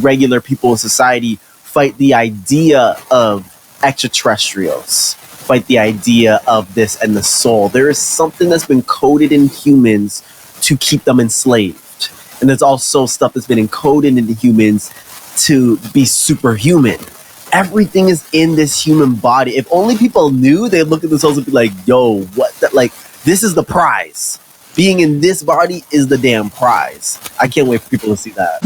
regular people in society fight the idea of extraterrestrials, fight the idea of this and the soul. There is something that's been coded in humans to keep them enslaved. And there's also stuff that's been encoded into humans to be superhuman. Everything is in this human body. If only people knew, they'd look at themselves and be like, yo, what that, like, this is the prize. Being in this body is the damn prize. I can't wait for people to see that.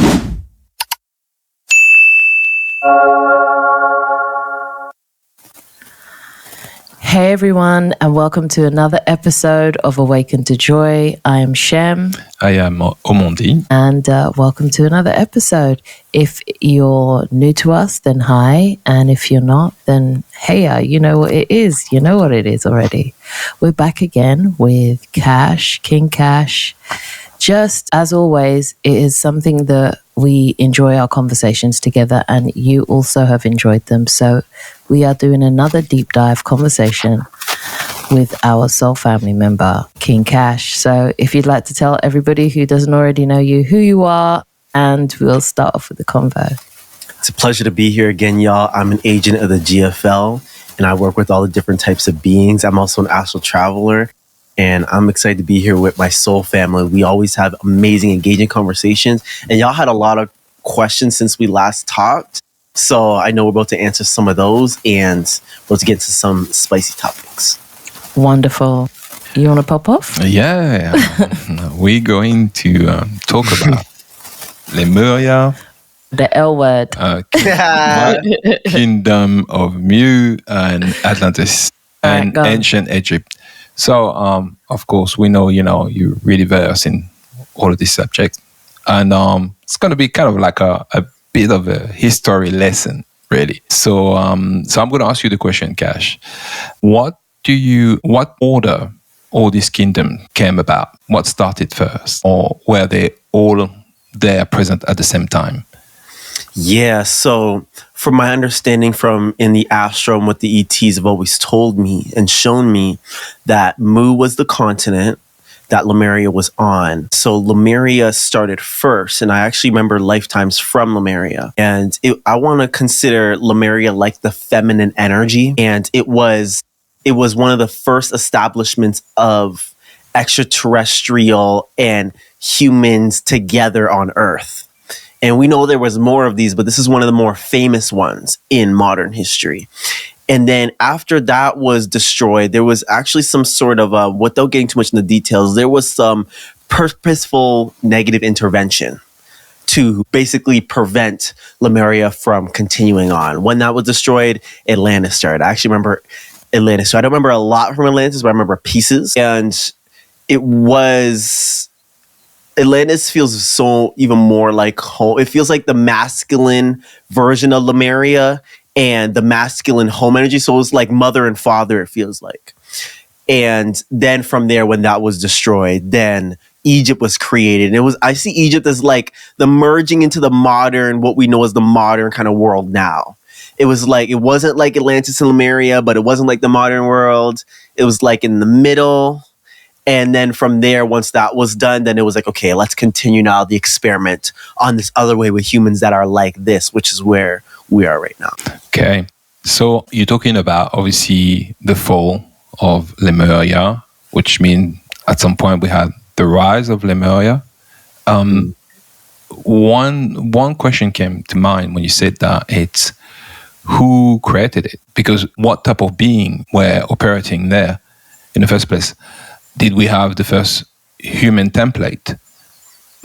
Hey everyone, and welcome to another episode of Awaken to Joy. I am Shem. I am Omondi. And welcome to another episode. If you're new to us, then hi. And if you're not, then hey, you know what it is. You know what it is already. We're back again with Cash, King Cash. Just as always, it is something that we enjoy our conversations together, and you also have enjoyed them. So we are doing another deep dive conversation with our soul family member, King Cash. So if you'd like to tell everybody who doesn't already know you who you are, and we'll start off with the convo. It's a pleasure to be here again, y'all. I'm an agent of the GFL, and I work with all the different types of beings. I'm also an astral traveler, and I'm excited to be here with my soul family. We always have amazing, engaging conversations, and y'all had a lot of questions since we last talked. So I know we're about to answer some of those, and we're about to get to some spicy topics. Wonderful. You want to pop off? Yeah. We're going to talk about Lemuria, the L word. Kingdom of Mu, and Atlantis, and ancient Egypt. So, of course, we know, you're really versed in all of these subjects. And it's going to be kind of like a bit of a history lesson, really. So I'm going to ask you the question, Cash. What order all these kingdoms came about? What started first? Or were they all there present at the same time? Yeah, so from my understanding from in the astro and what the ETs have always told me and shown me, that Mu was the continent that Lemuria was on. So Lemuria started first, and I actually remember lifetimes from Lemuria. And I want to consider Lemuria like the feminine energy, and it was one of the first establishments of extraterrestrial and humans together on Earth. And we know there was more of these, but this is one of the more famous ones in modern history. And then after that was destroyed, there was actually some sort of, without getting too much into the details, there was some purposeful negative intervention to basically prevent Lemuria from continuing on. When that was destroyed, Atlantis started. I actually remember Atlantis. So I don't remember a lot from Atlantis, but I remember pieces. And Atlantis feels so even more like home. It feels like the masculine version of Lemuria and the masculine home energy. So it's like mother and father, it feels like. And then from there, when that was destroyed, then Egypt was created. And I see Egypt as like the merging into the modern, what we know as the modern kind of world now. It wasn't like Atlantis and Lemuria, but it wasn't like the modern world. It was like in the middle. And then from there, once that was done, then it was like, okay, let's continue now the experiment on this other way with humans that are like this, which is where we are right now. Okay. So you're talking about, obviously, the fall of Lemuria, which means at some point we had the rise of Lemuria. One question came to mind when you said that. It's who created it? Because what type of being were operating there in the first place? Did we have the first human template?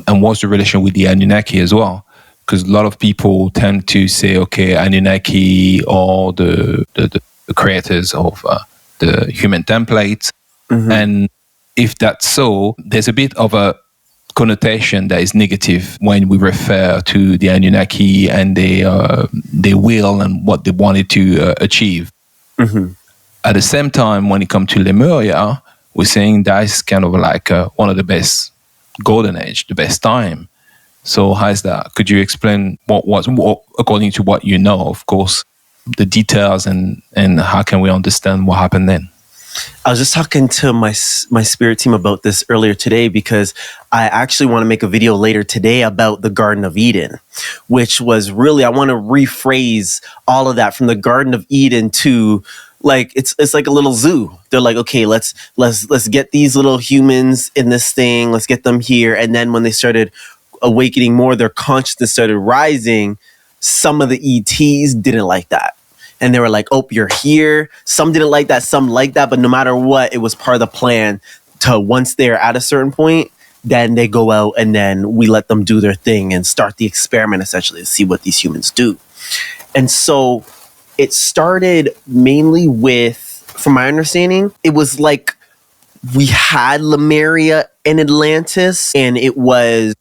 And what's the relation with the Anunnaki as well? Because a lot of people tend to say, okay, Anunnaki are the creators of the human template. Mm-hmm. And if that's so, there's a bit of a connotation that is negative when we refer to the Anunnaki and their will and what they wanted to achieve. Mm-hmm. At the same time, when it comes to Lemuria, we're saying that's kind of like one of the best golden age, the best time. So how is that? Could you explain what according to what you know, of course, the details and how can we understand what happened then? I was just talking to my spirit team about this earlier today, because I actually want to make a video later today about the Garden of Eden, which was really, I want to rephrase all of that from the Garden of Eden to like, it's like a little zoo. They're like, okay, let's get these little humans in this thing. Let's get them here. And then when they started awakening more, their consciousness started rising. Some of the ETs didn't like that. And they were like, oh, you're here. Some didn't like that. Some liked that. But no matter what, it was part of the plan to, once they're at a certain point, then they go out and then we let them do their thing and start the experiment, essentially, to see what these humans do. And so it started mainly with, from my understanding, it was like we had Lemuria and Atlantis, and it was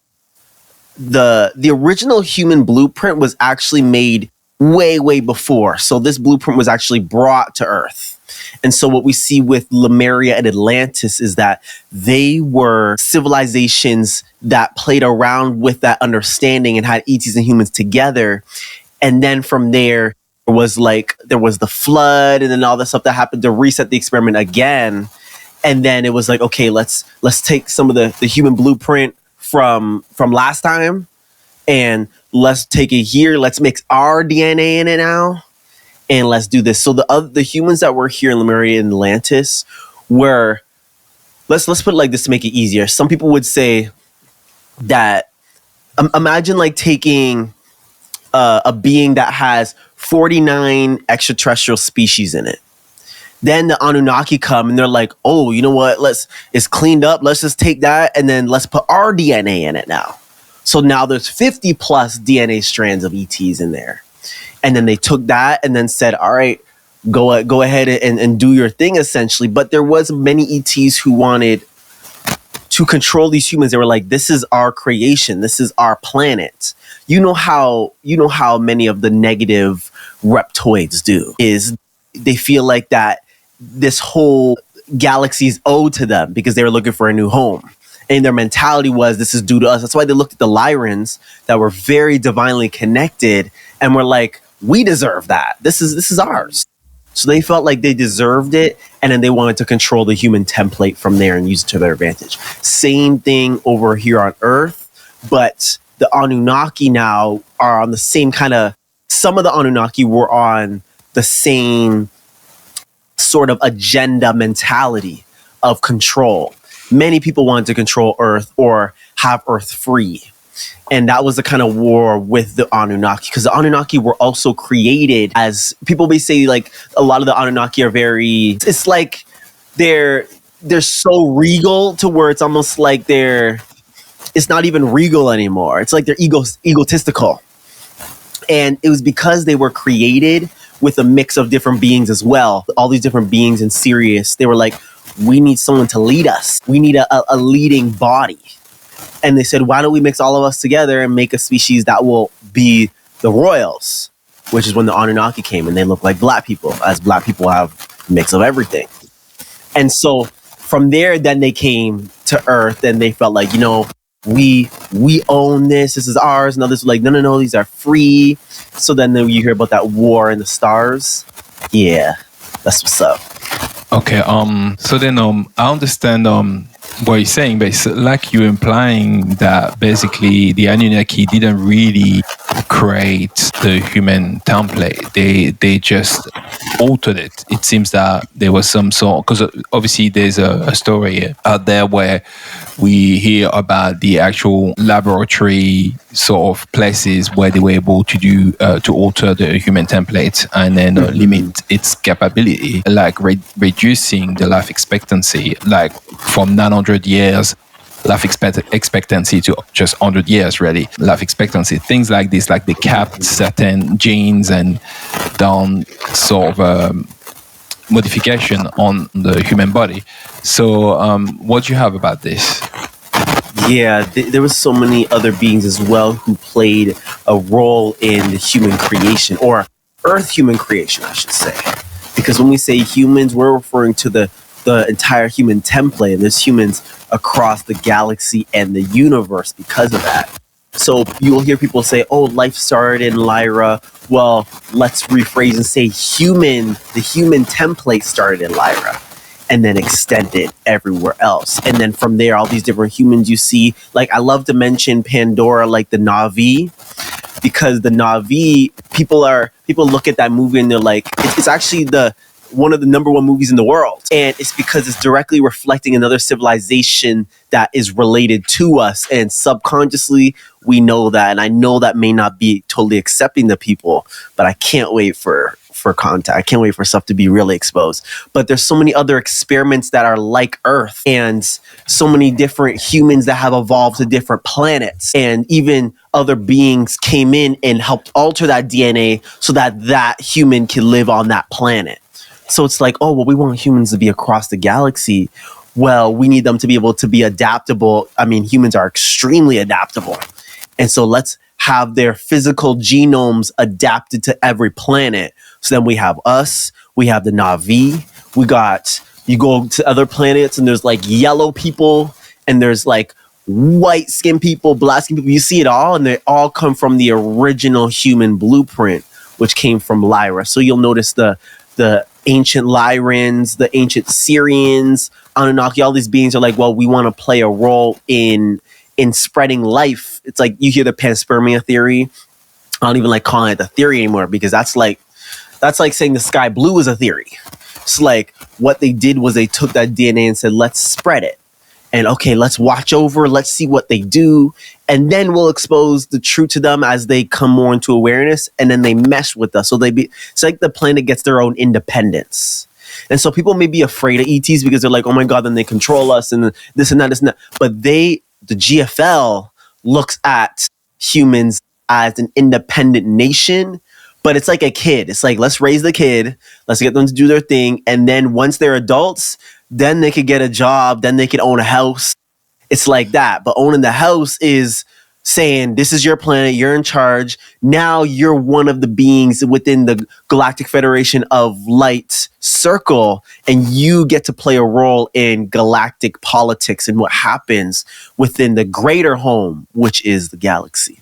the original human blueprint was actually made way before. So this blueprint was actually brought to Earth. And so what we see with Lemuria and Atlantis is that they were civilizations that played around with that understanding and had ETs and humans together. And then from there was the flood, and then all the stuff that happened to reset the experiment again. And then it was like, okay, let's take some of the human blueprint from last time, and let's take it here. Let's mix our DNA in it now, and let's do this. So the humans that were here in Lemuria and Atlantis were, let's put it like this to make it easier. Some people would say that imagine like taking a being that has 49 extraterrestrial species in it. Then the Anunnaki come and they're like, oh, you know what? It's cleaned up. Let's just take that and then let's put our DNA in it now. So now there's 50 plus DNA strands of ETs in there. And then they took that and then said, all right, go ahead and do your thing, essentially. But there was many ETs who wanted to control these humans. They were like, this is our creation. This is our planet. You know how many of the negative reptoids do is they feel like that this whole galaxy is owed to them because they were looking for a new home. And their mentality was, this is due to us. That's why they looked at the Lyrans that were very divinely connected and were like, we deserve that. This is ours. So they felt like they deserved it, and then they wanted to control the human template from there and use it to their advantage. Same thing over here on Earth, but the Anunnaki now are on the same kind of, some of the Anunnaki were on the same sort of agenda mentality of control. Many people wanted to control Earth or have Earth free. And that was the kind of war with the Anunnaki, because the Anunnaki were also created as, people may say, like, a lot of the Anunnaki are very, it's like they're so regal to where it's almost like it's not even regal anymore. It's like they're egotistical. And it was because they were created with a mix of different beings as well. All these different beings in Sirius, they were like, we need someone to lead us. We need a leading body. And they said, why don't we mix all of us together and make a species that will be the royals, which is when the Anunnaki came, and they look like black people, as black people have a mix of everything. And so from there, then they came to Earth and they felt like, we own this. This is ours. And others were like, no, these are free. So then you hear about that war in the stars. Yeah, that's what's up. Okay. So then, I understand what you're saying, but it's like you're implying that basically the Anunnaki didn't really create the human template. They just altered it. It seems that there was some sort, because obviously there's a story out there where we hear about the actual laboratory sort of places where they were able to do to alter the human template and then limit its capability, like reducing the life expectancy, like from 900 years life expectancy to just 100 years, really, life expectancy. Things like this, like they capped certain genes and done sort of modification on the human body. So what do you have about this? Yeah, there was so many other beings as well who played a role in the human creation, or Earth human creation, I should say. Because when we say humans, we're referring to the entire human template, and there's humans across the galaxy and the universe because of that. So you'll hear people say, oh, life started in Lyra. Well, let's rephrase and say the human template started in Lyra. and then extended everywhere else. And then from there, all these different humans you see, like I love to mention Pandora, like the Na'vi, because the Na'vi, people look at that movie and they're like, it's actually one of the number one movies in the world. And it's because it's directly reflecting another civilization that is related to us. And subconsciously, we know that. And I know that may not be totally accepting to people, but I can't wait for contact. I can't wait for stuff to be really exposed. But there's so many other experiments that are like Earth, and so many different humans that have evolved to different planets, and even other beings came in and helped alter that DNA so that human can live on that planet. So it's like, oh, well, we want humans to be across the galaxy. Well, we need them to be able to be adaptable. I mean, humans are extremely adaptable. And so let's have their physical genomes adapted to every planet. So then we have us, we have the Na'vi, you go to other planets and there's like yellow people and there's like white skin people, black skin people. You see it all, and they all come from the original human blueprint, which came from Lyra. So you'll notice the ancient Lyrans, the ancient Syrians, Anunnaki, all these beings are like, well, we want to play a role in spreading life. It's like you hear the panspermia theory. I don't even like calling it the theory anymore, because that's like saying the sky blue is a theory. It's like what they did was they took that DNA and said, let's spread it. And okay, let's watch over, let's see what they do. And then we'll expose the truth to them as they come more into awareness. And then they mesh with us. So it's like the planet gets their own independence. And so people may be afraid of ETs because they're like, oh my God, then they control us and this and that, this and that. But the GFL looks at humans as an independent nation. But it's like a kid. It's like, let's raise the kid. Let's get them to do their thing. And then once they're adults, then they could get a job. Then they could own a house. It's like that. But owning the house is saying, this is your planet. You're in charge. Now you're one of the beings within the Galactic Federation of Light circle. And you get to play a role in galactic politics and what happens within the greater home, which is the galaxy.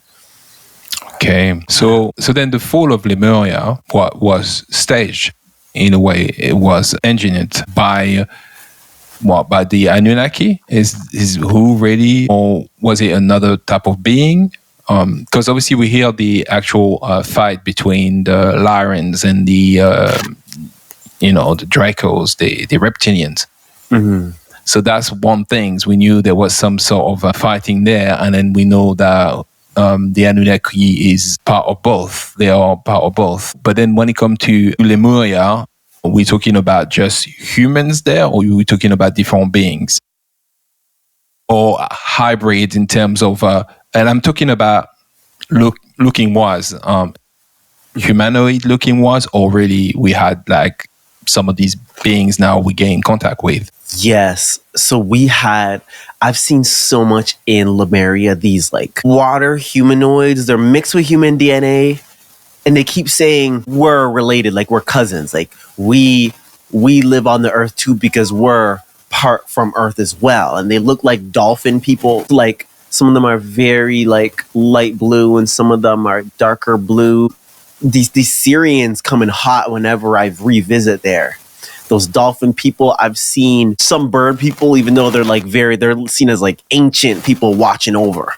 Okay, so then the fall of Lemuria was staged in a way. It was engineered by the Anunnaki. Is who really, or was it another type of being? Because obviously we hear the actual fight between the Lyrans and the the Dracos, the reptilians. Mm-hmm. So that's one thing. We knew there was some sort of fighting there, and then we know that. The Anunnaki is part of both. They are part of both. But then when it comes to Lemuria, are we talking about just humans there, or are we talking about different beings? Or hybrid in terms of, and I'm talking about looking wise, humanoid looking wise, or really we had like some of these beings now we gain contact with? Yes. So I've seen so much in Lemuria, these like water humanoids. They're mixed with human DNA, and they keep saying we're related, like we're cousins. Like we live on the earth too because we're part from Earth as well. And they look like dolphin people. Like some of them are very like light blue and some of them are darker blue. These Syrians come in hot whenever I revisit there. Those dolphin people, I've seen some bird people, even though they're like they're seen as like ancient people watching over.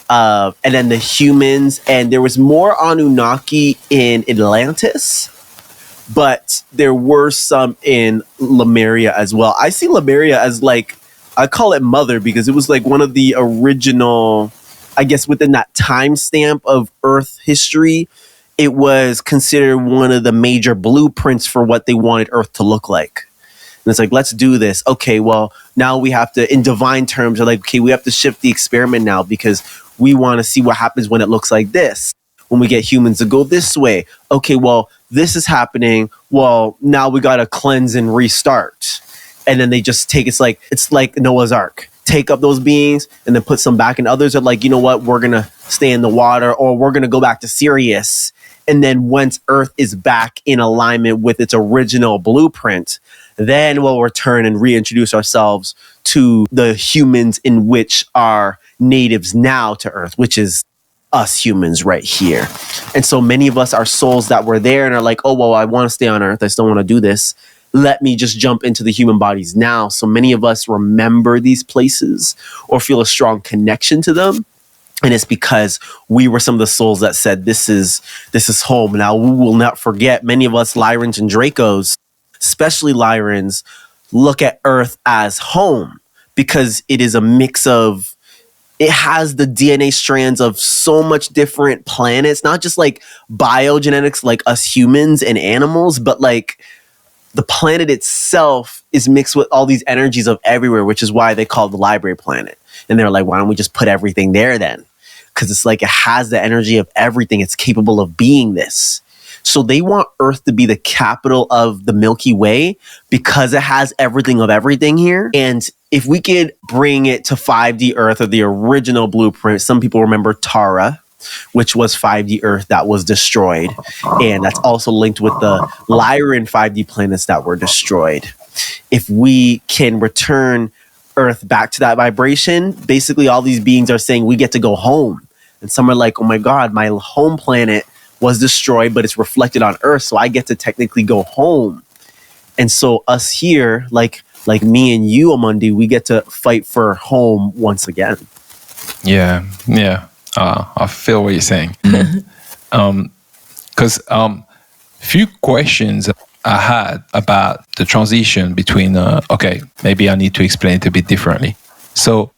And then the humans, and there was more Anunnaki in Atlantis, but there were some in Lemuria as well. I see Lemuria as like, I call it mother because it was like one of the original, I guess within that timestamp of Earth history, it was considered one of the major blueprints for what they wanted Earth to look like. And it's like, let's do this. Okay, well, now we have to, in divine terms, are like, okay, we have to shift the experiment now because we want to see what happens when it looks like this. When we get humans to go this way. Okay, well, this is happening. Well, now we got to cleanse and restart. And then they just take, it's like Noah's Ark. Take up those beings and then put some back. And others are like, you know what? We're going to stay in the water, or we're going to go back to Sirius. And then once Earth is back in alignment with its original blueprint, then we'll return and reintroduce ourselves to the humans in which are natives now to Earth, which is us humans right here. And so many of us are souls that were there and are like, oh, well, I want to stay on Earth. I still want to do this. let me just jump into the human bodies now. So many of us remember these places or feel a strong connection to them. And it's because we were some of the souls that said, this is home. Now, we will not forget, many of us Lyrans and Dracos, especially Lyrans, look at Earth as home because it is a mix of, it has the DNA strands of so much different planets, not just like biogenetics like us humans and animals, but like the planet itself is mixed with all these energies of everywhere, which is why they call it the library planet. And they're like, why don't we just put everything there then? Because it's like it has the energy of everything. It's capable of being this. So they want Earth to be the capital of the Milky Way because it has everything of everything here. And if we could bring it to 5D Earth or the original blueprint, some people remember Tara, which was 5D Earth that was destroyed. And that's also linked with the Lyran 5D planets that were destroyed. If we can return Earth back to that vibration, basically all these beings are saying we get to go home. And some are like, oh my God, my home planet was destroyed, but it's reflected on Earth, so I get to technically go home. And so us here, like me and you, Omondi, we get to fight for home once again. Yeah. I feel what you're saying. Because few questions I had about the transition between, maybe I need to explain it a bit differently. So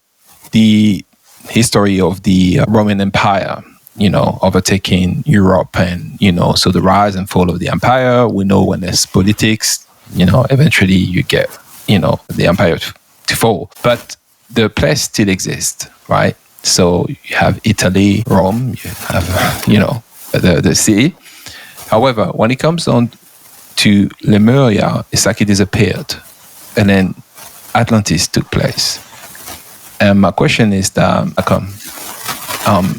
the history of the Roman Empire, overtaking Europe and, so the rise and fall of the empire, we know when there's politics, eventually you get, the empire to fall. But the place still exists, right? So you have Italy, Rome, you have, the city. However, when it comes on to Lemuria, it's like it disappeared. And then Atlantis took place. And my question is that,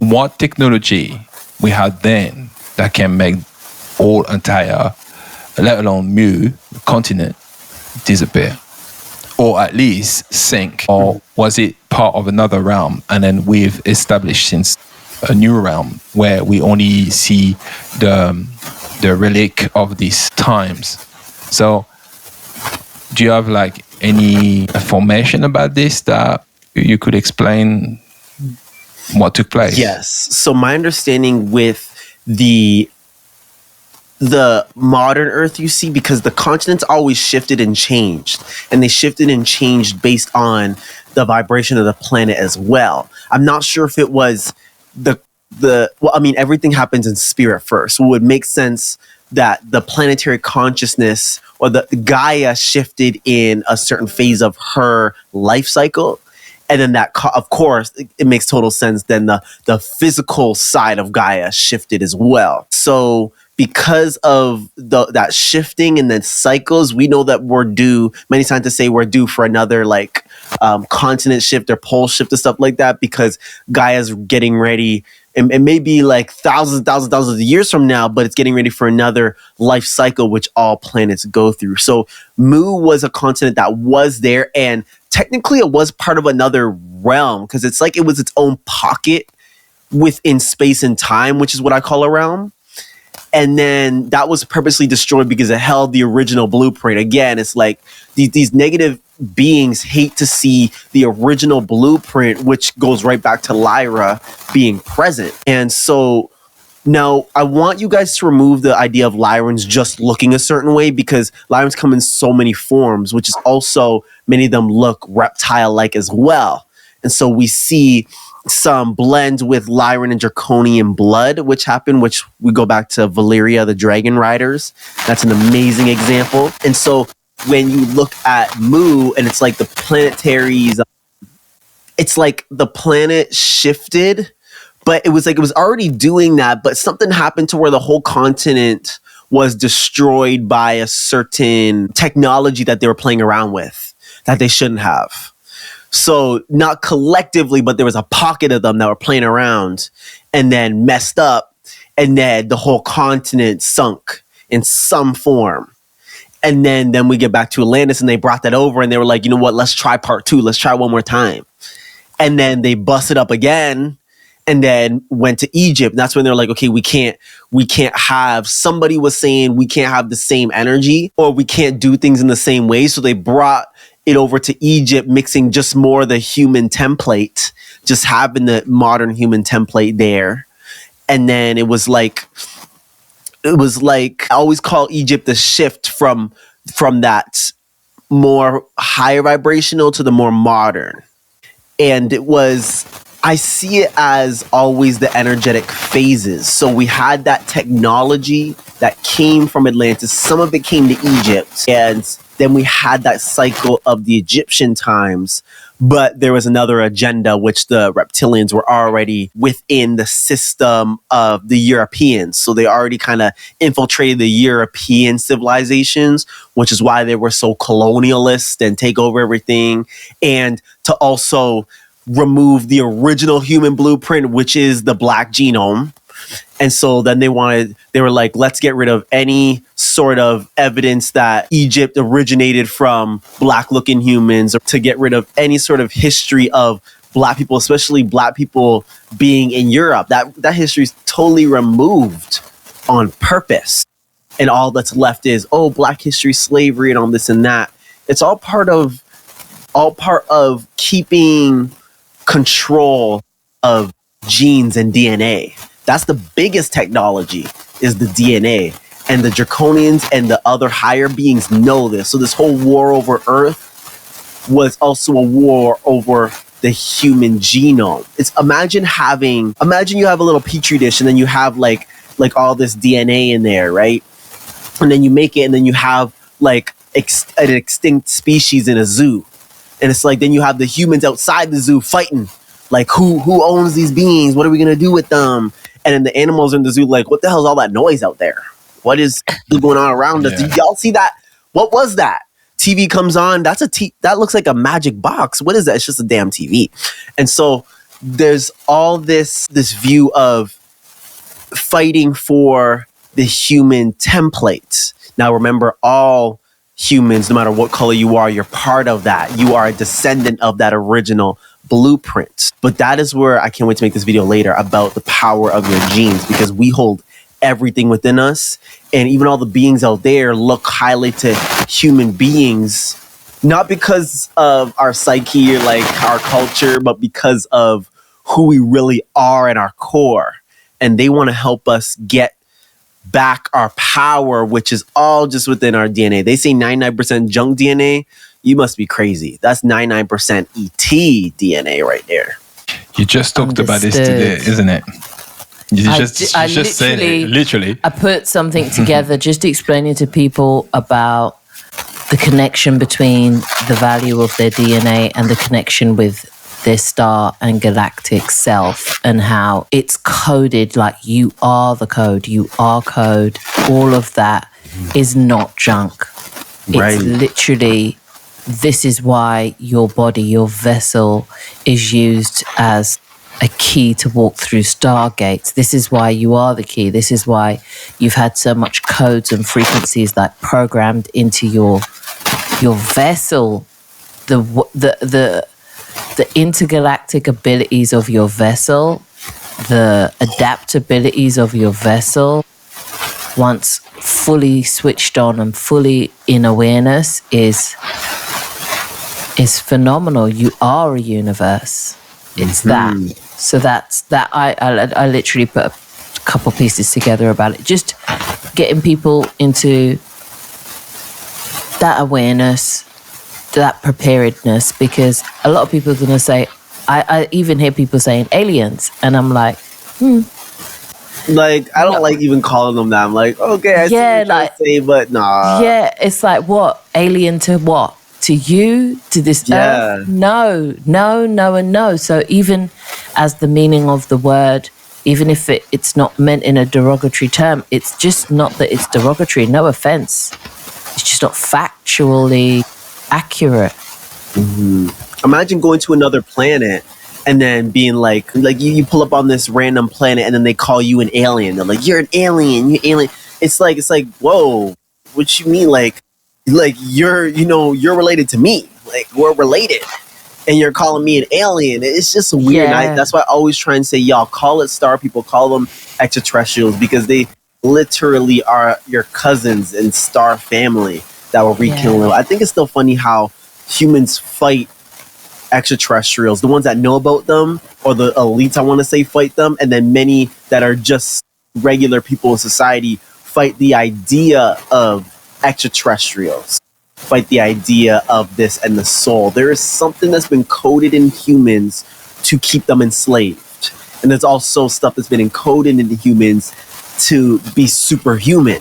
what technology we had then that can make all entire, let alone Mu continent, disappear? Or at least sink? Or was it part of another realm? And then we've established since a new realm where we only see the relic of these times. So do you have like any information about this that you could explain what took place? Yes. So my understanding with the modern Earth, you see, because the continents always shifted and changed, and they shifted and changed based on the vibration of the planet as well. I'm not sure if it was everything happens in spirit first. So it would make sense that the planetary consciousness or the Gaia shifted in a certain phase of her life cycle. And then that, of course, it makes total sense. Then the physical side of Gaia shifted as well. So because of that shifting and then cycles, we know that we're due, many scientists say we're due for another continent shift or pole shift and stuff like that, because Gaia's getting ready. It may be like thousands of years from now, but it's getting ready for another life cycle, which all planets go through. So Mu was a continent that was there, and technically it was part of another realm, because it's like it was its own pocket within space and time, which is what I call a realm. And then that was purposely destroyed because it held the original blueprint. Again, it's like these negative beings hate to see the original blueprint, which goes right back to Lyra being present. And so now I want you guys to remove the idea of Lyrans just looking a certain way, because Lyrans come in so many forms, which is also many of them look reptile-like as well. And so we see some blend with Lyran and Draconian blood, which we go back to Valeria, the Dragon Riders. That's an amazing example. And so when you look at Mu, and it's like the planetaries, it's like the planet shifted, but it was already doing that, but something happened to where the whole continent was destroyed by a certain technology that they were playing around with that they shouldn't have. So not collectively, but there was a pocket of them that were playing around and then messed up, and then the whole continent sunk in some form. And then we get back to Atlantis, and they brought that over, and they were like, you know what, let's try part 2. Let's try one more time. And then they busted up again, and then went to Egypt. And that's when they're like, okay, we can't have, somebody was saying we can't have the same energy, or we can't do things in the same way. So they brought it over to Egypt, mixing just more the human template, just having the modern human template there. And then it was like, I always call Egypt the shift from that more higher vibrational to the more modern. And I see it as always the energetic phases. So we had that technology that came from Atlantis. Some of it came to Egypt. And then we had that cycle of the Egyptian times. But there was another agenda, which the reptilians were already within the system of the Europeans. So they already kind of infiltrated the European civilizations, which is why they were so colonialist and take over everything. And to also remove the original human blueprint, which is the black genome. And so then they were like, let's get rid of any sort of evidence that Egypt originated from black looking humans, or to get rid of any sort of history of black people, especially black people being in Europe. That history is totally removed on purpose. And all that's left is, black history, slavery, and all this and that. It's all part of keeping control of genes and DNA. That's the biggest technology, is the DNA. And the Draconians and the other higher beings know this. So this whole war over Earth was also a war over the human genome. Imagine you have a little petri dish, and then you have like all this DNA in there, right? And then you make it, and then you have like an extinct species in a zoo. And it's like, then you have the humans outside the zoo fighting. Like, who owns these beings? What are we going to do with them? And then the animals in the zoo, like, what the hell is all that noise out there? What is going on around us? Did y'all see that? What was that? TV comes on. That looks like a magic box. What is that? It's just a damn TV. And so there's all this view of fighting for the human templates. Now, remember, all humans, no matter what color you are, you're part of that. You are a descendant of that original blueprint. But that is where I can't wait to make this video later about the power of your genes, because we hold everything within us. And even all the beings out there look highly to human beings, not because of our psyche or like our culture, but because of who we really are in our core. And they want to help us get back our power, which is all just within our DNA. They say 99% junk DNA. You must be crazy. That's 99% ET DNA right there. You just talked about this today, isn't it? You just said it, literally. I put something together just explaining to people about the connection between the value of their DNA and the connection with their star and galactic self, and how it's coded like you are the code, you are code. All of that is not junk. Right. It's literally, this is why your body, your vessel, is used as a key to walk through stargates. This is why you are the key. This is why you've had so much codes and frequencies like programmed into your vessel. The intergalactic abilities of your vessel, the adaptabilities of your vessel, once fully switched on and fully in awareness, is phenomenal. You are a universe. It's that. So that's that. I literally put a couple pieces together about it, just getting people into that awareness, that preparedness, because a lot of people are going to say, I even hear people saying aliens, and I'm like, Like, I don't like even calling them that. I'm like, okay, I see what you're saying, but nah. Yeah, it's like, what? Alien to what? To you? To this earth? No, and no. So even as the meaning of the word, even if it's not meant in a derogatory term, it's just not that it's derogatory. No offense. It's just not factually accurate. Mm-hmm. Imagine going to another planet and then being like you pull up on this random planet and then they call you an alien. They're like, you're an alien, you alien. It's like, whoa, what you mean? Like you're related to me. Like, we're related. and you're calling me an alien. It's just weird. Yeah. That's why I always try and say, y'all, call it star people, call them extraterrestrials, because they literally are your cousins in star family that will rekindle them. I think it's still funny how humans fight extraterrestrials, the ones that know about them, or the elites, I want to say, fight them, and then many that are just regular people in society fight the idea of extraterrestrials, fight the idea of this and the soul. There is something that's been coded in humans to keep them enslaved. And there's also stuff that's been encoded into humans to be superhuman.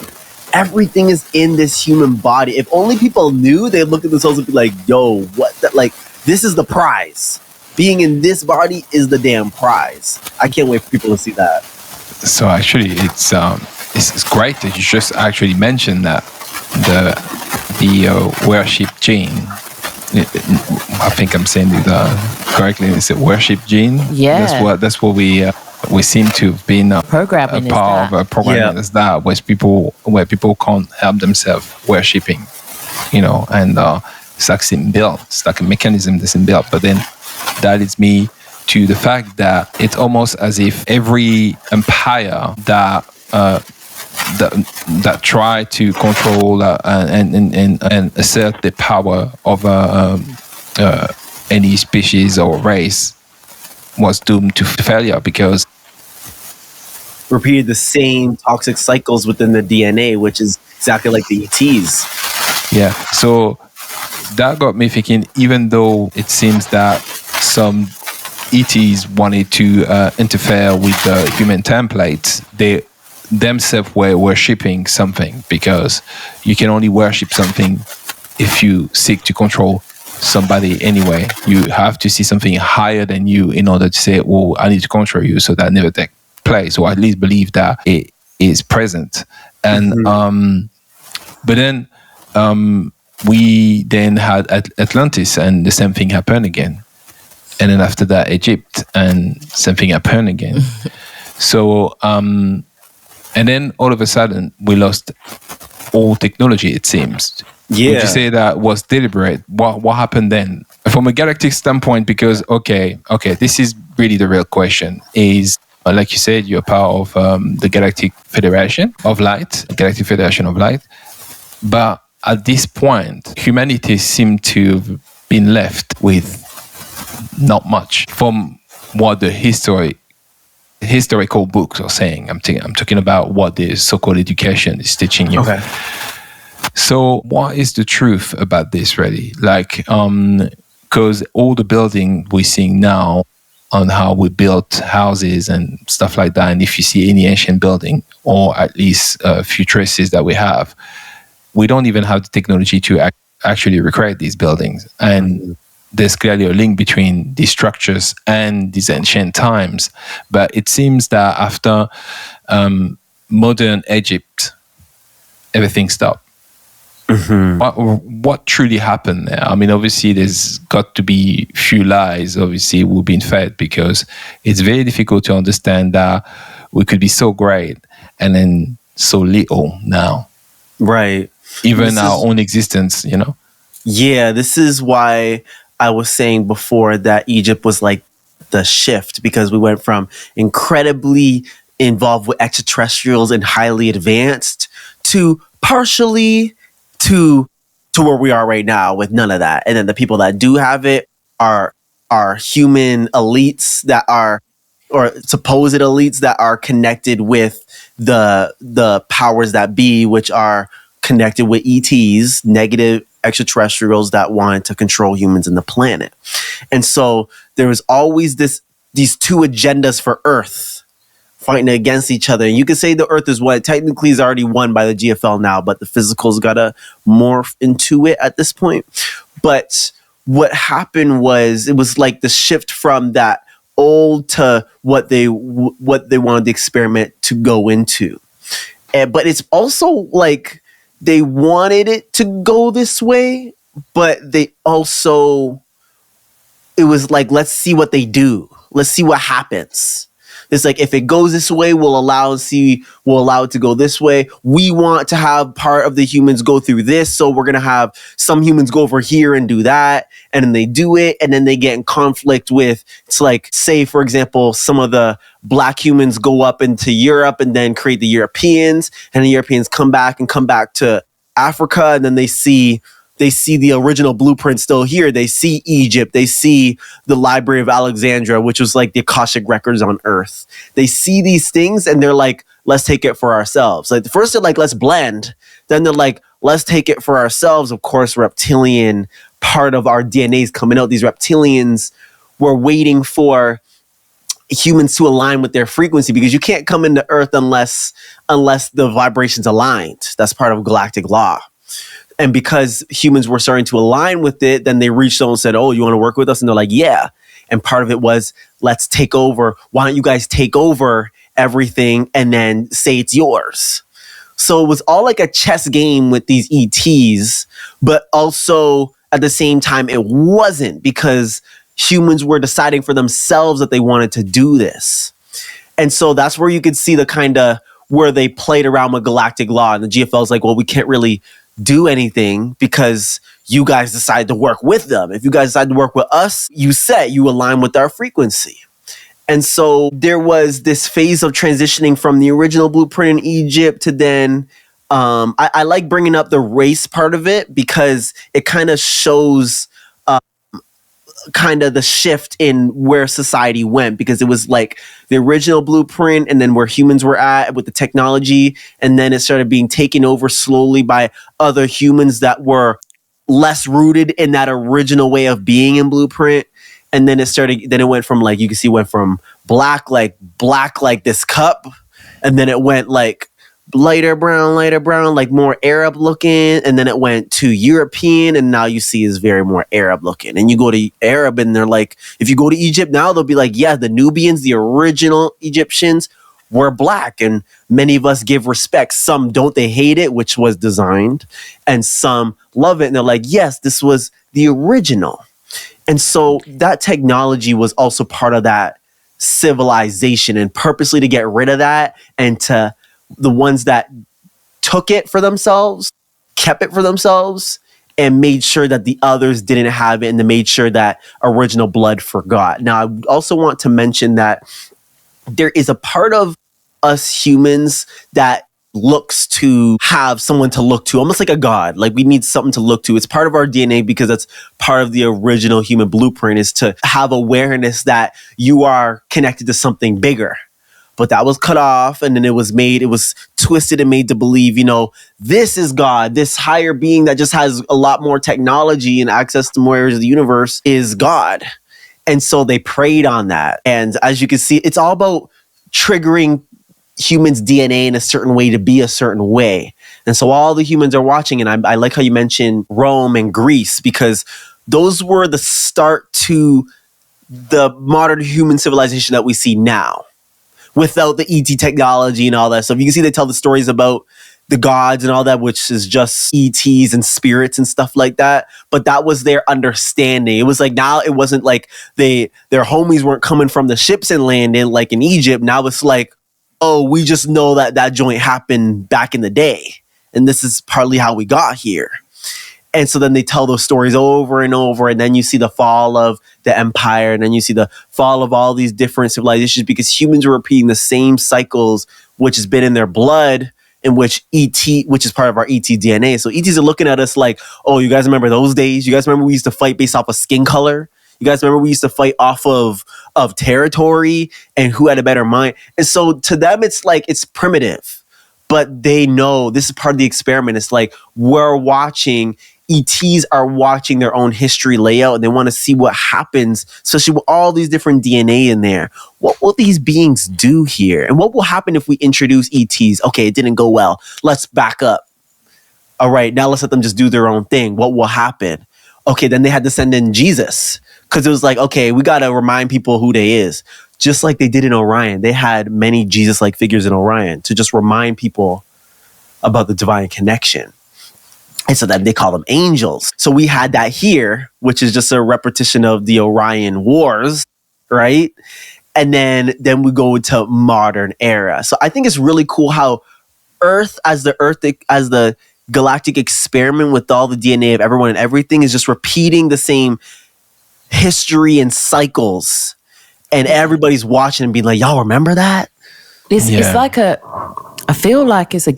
Everything is in this human body. If only people knew, they'd look at themselves and be like, yo, what the, like, this is the prize. Being in this body is the damn prize. I can't wait for people to see that. So actually, it's great that you just actually mentioned that the worship gene. I think I'm saying it correctly. It's a worship gene. Yeah, that's what we seem to have been programming a part of a programming as that, where people can't help themselves worshipping, and it's like inbuilt. It's like a mechanism that's inbuilt. But then that leads me to the fact that it's almost as if every empire that try to control and assert the power over any species or race was doomed to failure, because repeated the same toxic cycles within the DNA, which is exactly like the ETs. Yeah. So that got me thinking, even though it seems that some ETs wanted to interfere with the human template, they themselves were worshipping something, because you can only worship something if you seek to control somebody anyway. You have to see something higher than you in order to say, well, I need to control you, so that never take place, or at least believe that it is present. And but then we then had Atlantis, and the same thing happened again. And then after that, Egypt, and same thing happened again. So and then all of a sudden, we lost all technology, it seems. Yeah. Would you say that was deliberate? What happened then? From a galactic standpoint, because, okay, this is really the real question, is, like you said, you're part of the Galactic Federation of Light, But at this point, humanity seemed to have been left with not much from what the historical books are saying. I'm talking about what the so-called education is teaching you. Okay. So what is the truth about this, really? Like, because all the building we're seeing now on how we built houses and stuff like that, and if you see any ancient building, or at least a few traces that we have, we don't even have the technology to actually recreate these buildings. And there's clearly a link between these structures and these ancient times. But it seems that after modern Egypt, everything stopped. What truly happened there? I mean, obviously, there's got to be few lies, obviously, we've been fed, because it's very difficult to understand that we could be so great and then so little now. Right. Even our own existence, Yeah, this is why I was saying before that Egypt was like the shift, because we went from incredibly involved with extraterrestrials and highly advanced to partially to where we are right now with none of that. And then the people that do have it are human elites that are, or supposed elites that are connected with the powers that be, which are connected with ETs, negative extraterrestrials that wanted to control humans and the planet. And so there was always these two agendas for Earth fighting against each other. And you could say the Earth is what technically is already won by the GFL now, but the physical's got to morph into it at this point. But what happened was, it was like the shift from that old to what they wanted the experiment to go into. But it's also like they wanted it to go this way, but they also, it was like, let's see what they do. Let's see what happens. It's like, if it goes this way, we'll allow it to go this way. We want to have part of the humans go through this, so we're gonna have some humans go over here and do that, and then they do it, and then they get in conflict with, it's like, say for example, some of the black humans go up into Europe and then create the Europeans, and the Europeans come back to Africa, and then they see the original blueprint still here. They see Egypt. They see the Library of Alexandria, which was like the Akashic records on Earth. They see these things and they're like, let's take it for ourselves. Like, first they're like, let's blend. Then they're like, let's take it for ourselves. Of course, reptilian part of our DNA is coming out. These reptilians were waiting for humans to align with their frequency, because you can't come into Earth unless the vibration's aligned. That's part of galactic law. And because humans were starting to align with it, then they reached out and said, oh, you want to work with us? And they're like, yeah. And part of it was, let's take over. Why don't you guys take over everything and then say it's yours? So it was all like a chess game with these ETs, but also at the same time, it wasn't, because humans were deciding for themselves that they wanted to do this. And so that's where you could see the kind of where they played around with galactic law. And the GFL is like, well, we can't really do anything because you guys decide to work with them. If you guys decide to work with us, you align with our frequency. And so there was this phase of transitioning from the original blueprint in Egypt to then, I like bringing up the race part of it, because it kind of shows kind of the shift in where society went, because it was like the original blueprint and then where humans were at with the technology, and then it started being taken over slowly by other humans that were less rooted in that original way of being in blueprint. And then it went from, like, you can see, went from black like this cup, and then it went like lighter brown, like more Arab looking, and then it went to European, and now you see is very more Arab looking. And you go to Arab, and they're like, if you go to Egypt now, they'll be like, yeah, the Nubians, the original Egyptians, were black, and many of us give respect. Some don't, they hate it, which was designed, and some love it, and they're like, yes, this was the original. And so that technology was also part of that civilization, and purposely to get rid of that, and to the ones that took it for themselves, kept it for themselves, and made sure that the others didn't have it, and they made sure that original blood forgot. Now, I also want to mention that there is a part of us humans that looks to have someone to look to, almost like a god. Like, we need something to look to. It's part of our DNA, because that's part of the original human blueprint, is to have awareness that you are connected to something bigger. But that was cut off, and then it was twisted and made to believe, this is God, this higher being that just has a lot more technology and access to more areas of the universe is God. And so they preyed on that. And as you can see, it's all about triggering humans' DNA in a certain way to be a certain way. And so all the humans are watching, and I like how you mentioned Rome and Greece, because those were the start to the modern human civilization that we see now, without the ET technology and all that stuff. You can see they tell the stories about the gods and all that, which is just ETs and spirits and stuff like that. But that was their understanding. It was like, now it wasn't like their homies weren't coming from the ships and landing like in Egypt. Now it's like, oh, we just know that joint happened back in the day, and this is partly how we got here. And so then they tell those stories over and over, and then you see the fall of the empire, and then you see the fall of all these different civilizations, because humans are repeating the same cycles, which has been in their blood, in which which is part of our ET DNA. So ETs are looking at us like, oh, you guys remember those days? You guys remember we used to fight based off of skin color? You guys remember we used to fight off of territory and who had a better mind? And so to them, it's like, it's primitive, but they know this is part of the experiment. It's like, ETs are watching their own history layout, and they want to see what happens, especially with all these different DNA in there. What will these beings do here? And what will happen if we introduce ETs? Okay, it didn't go well. Let's back up. All right, now let's let them just do their own thing. What will happen? Okay, then they had to send in Jesus, because it was like, okay, we got to remind people who they is. Just like they did in Orion. They had many Jesus-like figures in Orion to just remind people about the divine connection. And so then they call them angels. So we had that here, which is just a repetition of the Orion Wars, right? And then we go into modern era. So I think it's really cool how Earth as the galactic experiment with all the DNA of everyone and everything is just repeating the same history and cycles. And everybody's watching and being like, y'all remember that? It's like I feel like it's like a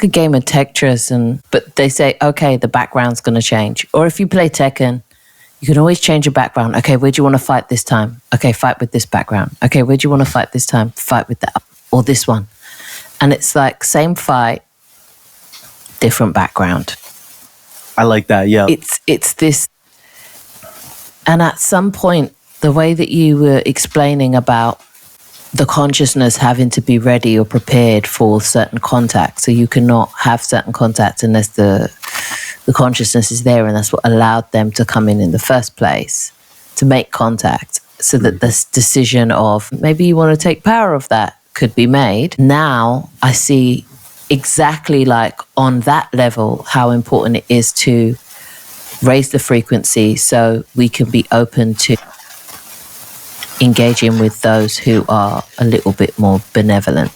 game of Tetris, but they say, okay, the background's going to change. Or if you play Tekken, you can always change your background. Okay, where do you want to fight this time? Okay, fight with this background. Okay, where do you want to fight this time? Fight with that or this one. And it's like same fight, different background. I like that, yeah. It's this. And at some point, the way that you were explaining about the consciousness having to be ready or prepared for certain contact, so you cannot have certain contact unless the consciousness is there, and that's what allowed them to come in the first place, to make contact, so that this decision of maybe you want to take power of that could be made. Now I see exactly like on that level how important it is to raise the frequency so we can be open to engaging with those who are a little bit more benevolent,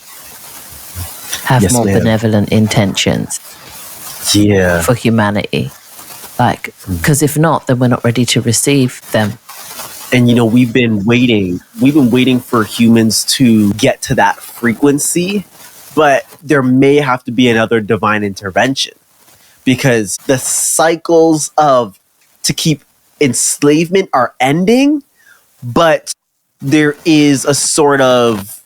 have more benevolent intentions for humanity. Like, because if not, then we're not ready to receive them. And, we've been waiting for humans to get to that frequency, but there may have to be another divine intervention, because the cycles to keep enslavement are ending, but there is a sort of,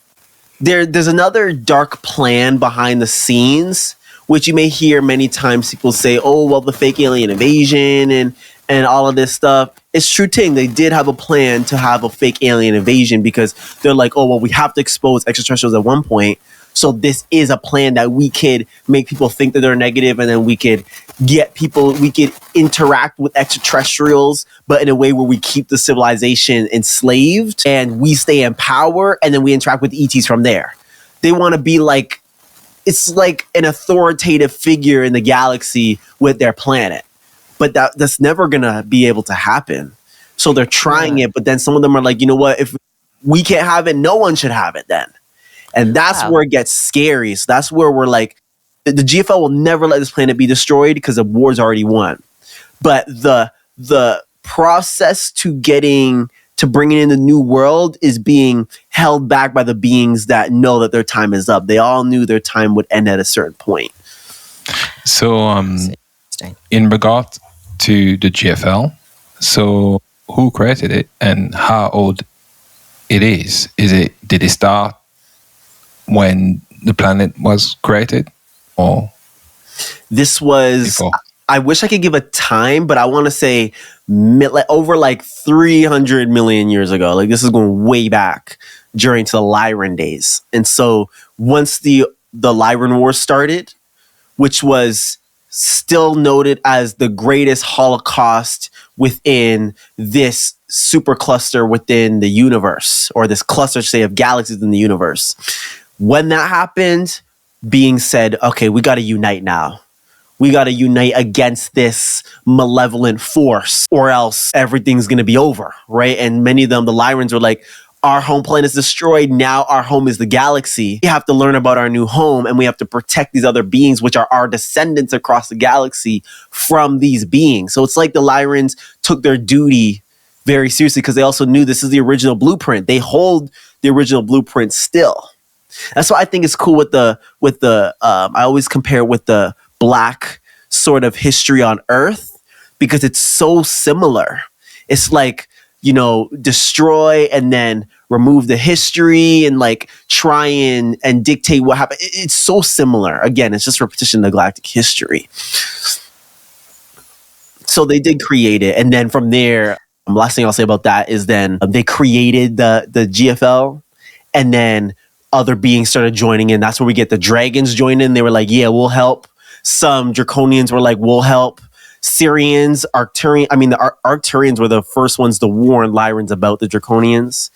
there's another dark plan behind the scenes, which you may hear many times people say, oh, well, the fake alien invasion and all of this stuff. It's true thing. They did have a plan to have a fake alien invasion, because they're like, oh, well, we have to expose extraterrestrials at one point. So this is a plan that we could make people think that they're negative, and then we could interact with extraterrestrials, but in a way where we keep the civilization enslaved and we stay in power, and then we interact with ETs from there. They want to be like, it's like an authoritative figure in the galaxy with their planet. But that's never going to be able to happen. So they're trying it, but then some of them are like, you know what, if we can't have it, no one should have it then. And that's where it gets scary. So that's where we're like, the GFL will never let this planet be destroyed because the war's already won. But the process to bringing in the new world is being held back by the beings that know that their time is up. They all knew their time would end at a certain point. So, in regard to the GFL, so who created it and how old it is? Did it start when the planet was created, or this was before? I wish I could give a time, but I want to say over like 300 million years ago. Like, this is going way back during to the Lyran days. And so once the Lyran War started, which was still noted as the greatest Holocaust within this supercluster within the universe, or this cluster, say, of galaxies in the universe. When that happened, being said, okay, we got to unite now. We got to unite against this malevolent force, or else everything's going to be over, right? And many of them, the Lyrans, were like, our home planet is destroyed. Now our home is the galaxy. We have to learn about our new home, and we have to protect these other beings, which are our descendants across the galaxy, from these beings. So it's like the Lyrans took their duty very seriously, because they also knew this is the original blueprint. They hold the original blueprint still. That's why I think it's cool with the I always compare it with the Black sort of history on Earth, because it's so similar. It's like, destroy and then remove the history and like try and dictate what happened. It's so similar. Again, it's just repetition of galactic history. So they did create it. And then from there, last thing I'll say about that is then they created the GFL, and then other beings started joining in. That's where we get the dragons join in. They were like, yeah, we'll help. Some Draconians were like, we'll help. Syrians, the Arcturians were the first ones to warn Lyrans about the Draconians.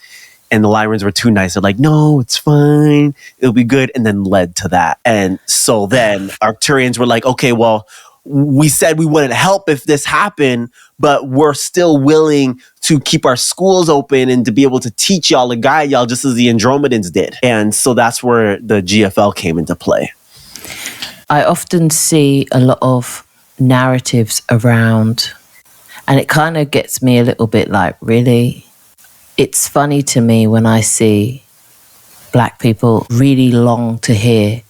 And the Lyrans were too nice. They're like, no, it's fine. It'll be good. And then led to that. And so then Arcturians were like, okay, well, we said we wouldn't help if this happened, but we're still willing to keep our schools open and to be able to teach y'all and guide y'all just as the Andromedans did. And so that's where the GFL came into play. I often see a lot of narratives around, and it kind of gets me a little bit like, really? It's funny to me when I see Black people really long to hear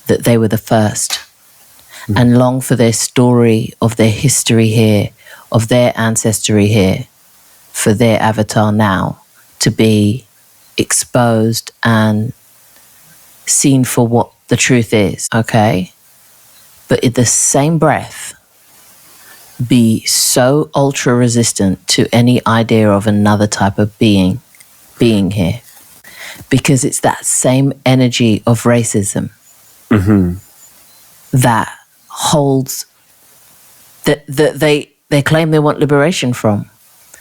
that they were the first and long for their story of their history here, of their ancestry here, for their avatar now to be exposed and seen for what the truth is, okay? But in the same breath, be so ultra resistant to any idea of another type of being here. Because it's that same energy of racism that holds, that they claim they want liberation from.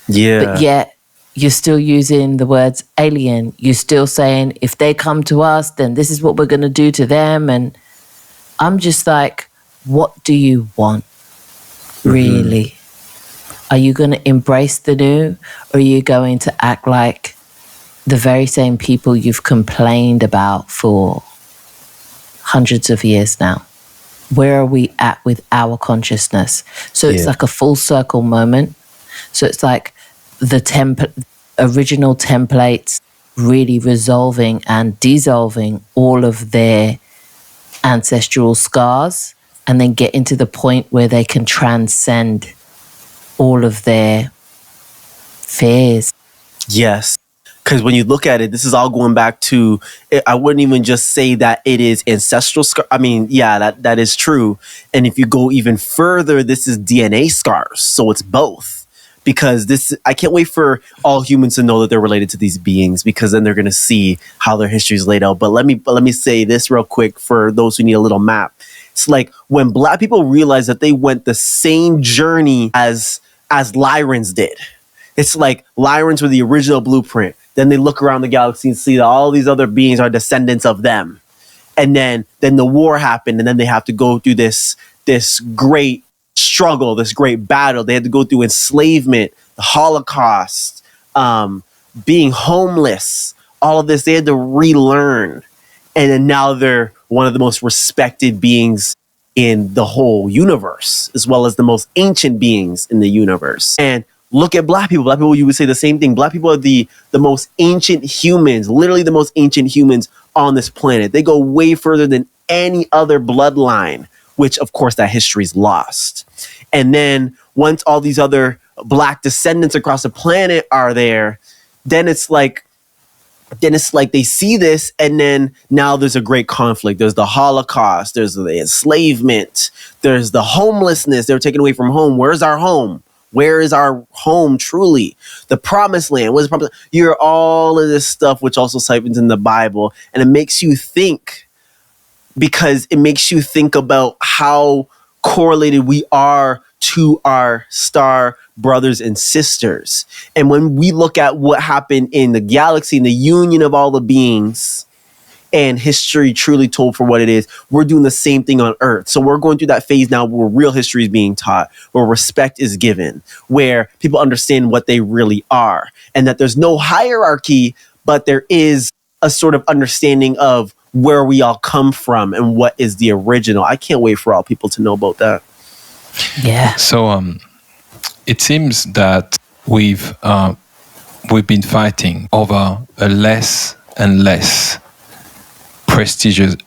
Yeah. But yet you're still using the words alien. You're still saying, if they come to us, then this is what we're going to do to them. And I'm just like, what do you want, really? Are you going to embrace the new, or are you going to act like the very same people you've complained about for hundreds of years now? Where are we at with our consciousness? So it's like a full circle moment. So it's like the original templates really resolving and dissolving all of their ancestral scars, and then getting to the point where they can transcend all of their fears. Yes. Because when you look at it, this is all going back to, I wouldn't even just say that it is ancestral scar. I mean, yeah, that is true. And if you go even further, this is DNA scars. So it's both. Because I can't wait for all humans to know that they're related to these beings, because then they're going to see how their history is laid out. But let me say this real quick for those who need a little map. It's like when Black people realize that they went the same journey as Lyrans did. It's like Lyrans were the original blueprint. Then they look around the galaxy and see that all these other beings are descendants of them. And then the war happened, and then they have to go through this great struggle, this great battle. They had to go through enslavement, the Holocaust, being homeless, all of this. They had to relearn. And then now they're one of the most respected beings in the whole universe, as well as the most ancient beings in the universe. And look at Black people. Black people, you would say the same thing. Black people are the most ancient humans, literally the most ancient humans on this planet. They go way further than any other bloodline, which of course that history is lost. And then once all these other Black descendants across the planet are there, then it's like they see this, and then now there's a great conflict. There's the Holocaust, there's the enslavement, there's the homelessness. They were taken away from home. Where's our home? Where is our home truly? The promised land. What is the promised land? You're all of this stuff, which also siphons in the Bible. And it makes you think, because it makes you think about how correlated we are to our star brothers and sisters. And when we look at what happened in the galaxy and the union of all the beings, and history truly told for what it is, we're doing the same thing on Earth. So we're going through that phase now where real history is being taught, where respect is given, where people understand what they really are, and that there's no hierarchy, but there is a sort of understanding of where we all come from and what is the original. I can't wait for all people to know about that. Yeah. So it seems that we've been fighting over a less and less prestigious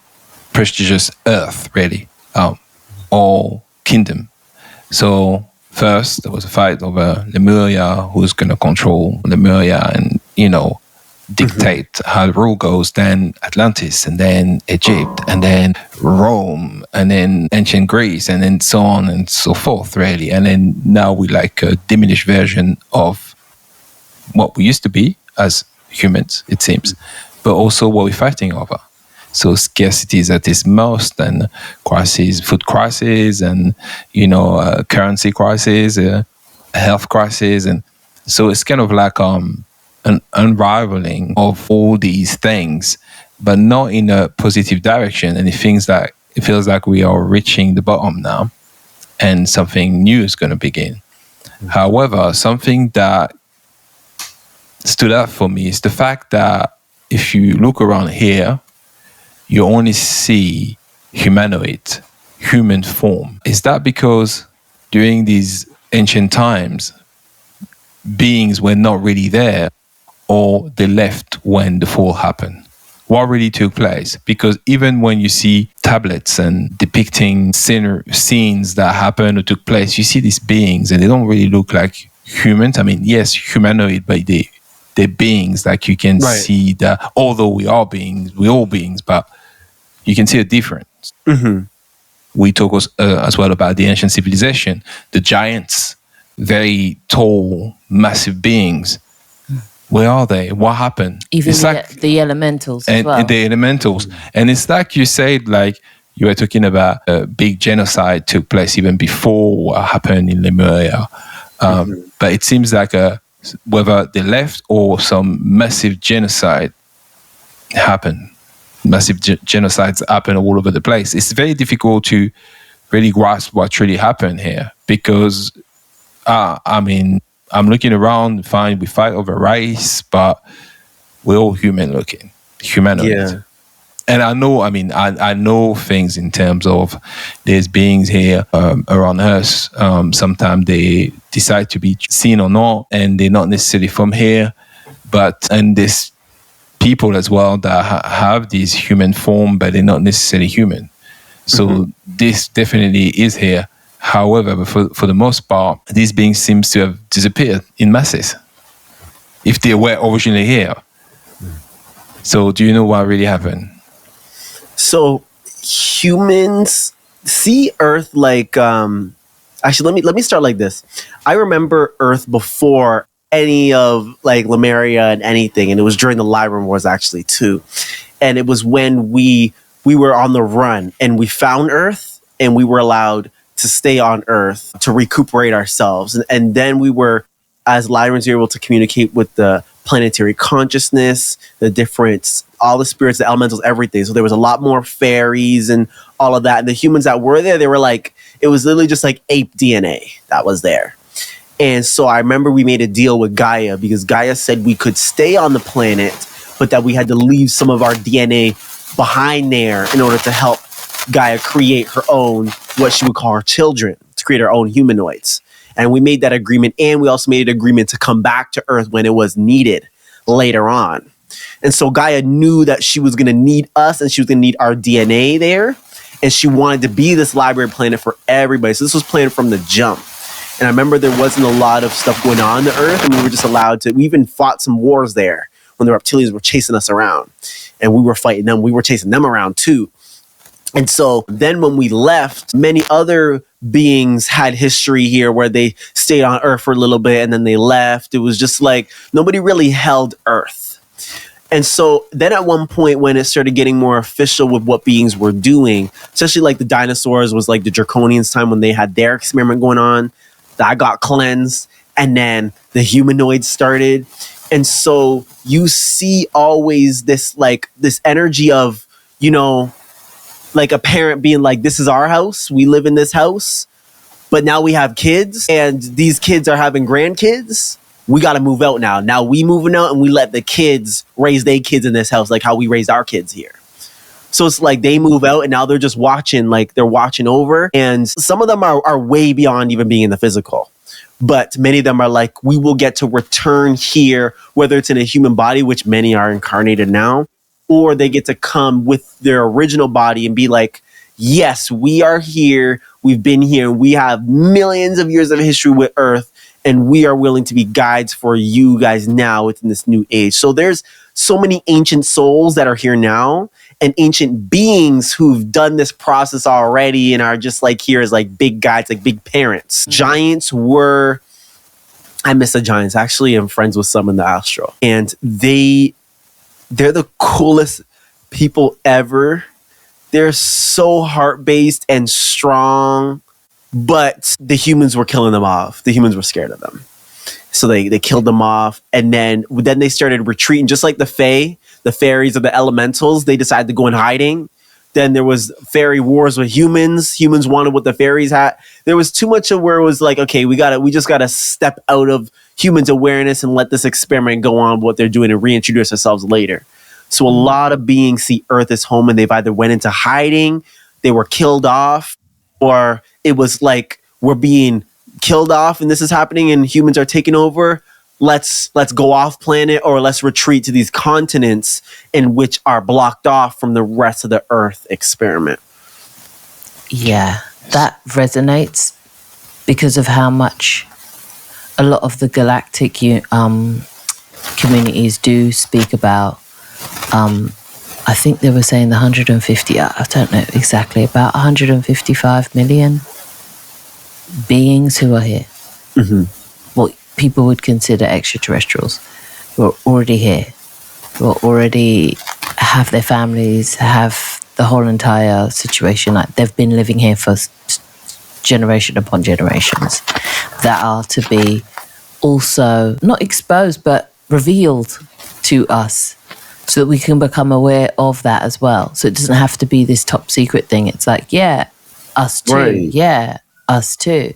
Earth, really, or kingdom. So first there was a fight over Lemuria, who's going to control Lemuria and dictate how the rule goes. Then Atlantis, and then Egypt, and then Rome, and then ancient Greece, and then so on and so forth, really. And then now we like a diminished version of what we used to be as humans, it seems, but also what we're fighting over. So scarcity is at its most, and crisis, food crisis, and currency crisis, health crisis, and so it's kind of like an unraveling of all these things, but not in a positive direction. And it feels like we are reaching the bottom now. and something new is going to begin. However, something that stood out for me is the fact that if you look around here, you only see humanoid, human form. Is that because during these ancient times, beings were not really there, or they left when the fall happened? What really took place? Because even when you see tablets and depicting scenes that happened or took place, you see these beings and they don't really look like humans. I mean, yes, humanoid, but they're beings. Like you can see that although we're all beings, but you can see a difference. Mm-hmm. We talk as well about the ancient civilization, the giants, very tall, massive beings. Where are they? What happened? Even the elementals as well. The elementals. And it's like you said, like you were talking about a big genocide took place even before what happened in Lemuria. But it seems like whether they left or some massive genocide happened. Massive genocides happen all over the place. It's very difficult to really grasp what really happened here because, I mean, I'm looking around, fine, we fight over race, but we're all humanoid. Yeah. And I know things in terms of there's beings here around us. Sometimes they decide to be seen or not, and they're not necessarily from here. And there's people as well that have this human form, but they're not necessarily human. So this definitely is here. However, for the most part, these beings seem to have disappeared in masses if they were originally here. So do you know what really happened? So humans see Earth like actually let me start like this. I remember Earth before any of like Lemuria and anything, and it was during the Lyran Wars actually too. And it was when we were on the run and we found Earth and we were allowed to stay on Earth to recuperate ourselves. And then we were, as Lyrans, able to communicate with the planetary consciousness, the different, all the spirits, the elementals, everything. So there was a lot more fairies and all of that. And the humans that were there, they were like, it was literally just like ape DNA that was there. And so I remember we made a deal with Gaia because Gaia said we could stay on the planet, but that we had to leave some of our DNA behind there in order to help Gaia create her own, what she would call her children, to create her own humanoids. And we made that agreement, and we also made an agreement to come back to Earth when it was needed later on. And so Gaia knew that she was going to need us and she was going to need our DNA there. And she wanted to be this library planet for everybody. So this was planned from the jump. And I remember there wasn't a lot of stuff going on the Earth, and we were just allowed to, we even fought some wars there when the reptilians were chasing us around. And we were fighting them. We were chasing them around too. And so then when we left, many other beings had history here where they stayed on Earth for a little bit and then they left. It was just like nobody really held Earth. And so then at one point when it started getting more official with what beings were doing, especially like the dinosaurs was like the Draconians time when they had their experiment going on, that got cleansed, and then the humanoids started. And so you see always this like this energy of, you know, like a parent being like, this is our house. We live in this house, but now we have kids and these kids are having grandkids. We got to move out now. Now we moving out and we let the kids raise their kids in this house, like how we raised our kids here. So it's like they move out and now they're just watching, like they're watching over. And some of them are way beyond even being in the physical. But many of them are like, we will get to return here, whether it's in a human body, which many are incarnated now, or they get to come with their original body and be like, yes, we are here. We've been here. We have millions of years of history with Earth, and we are willing to be guides for you guys now within this new age. So there's so many ancient souls that are here now and ancient beings who've done this process already and are just like here as like big guides, like big parents. Mm-hmm. Giants were, I miss the giants. Actually, I'm friends with some in the Astral, and they're the coolest people ever. They're so heart-based and strong, but the humans were killing them off. The humans were scared of them. So they killed them off. And then they started retreating, just like the Fae, the fairies or the elementals. They decided to go in hiding. Then there was fairy wars with humans. Humans wanted what the fairies had. There was too much of where it was like, okay, we just gotta step out of humans' awareness and let this experiment go on what they're doing and reintroduce ourselves later. So a lot of beings see Earth as home, and they've either went into hiding, they were killed off, or it was like we're being killed off and this is happening and humans are taking over. Let's go off planet, or let's retreat to these continents in which are blocked off from the rest of the Earth experiment. Yeah, that resonates because of how much a lot of the galactic communities do speak about. I think they were saying the 150, I don't know exactly, about 155 million beings who are here. Mm-hmm. What people would consider extraterrestrials, who are already here, who are already have their families, have the whole entire situation. Like they've been living here for generation upon generations, that are to be also not exposed but revealed to us, so that we can become aware of that as well. So it doesn't have to be this top secret thing. It's like, yeah, us too. Right. Yeah, us too.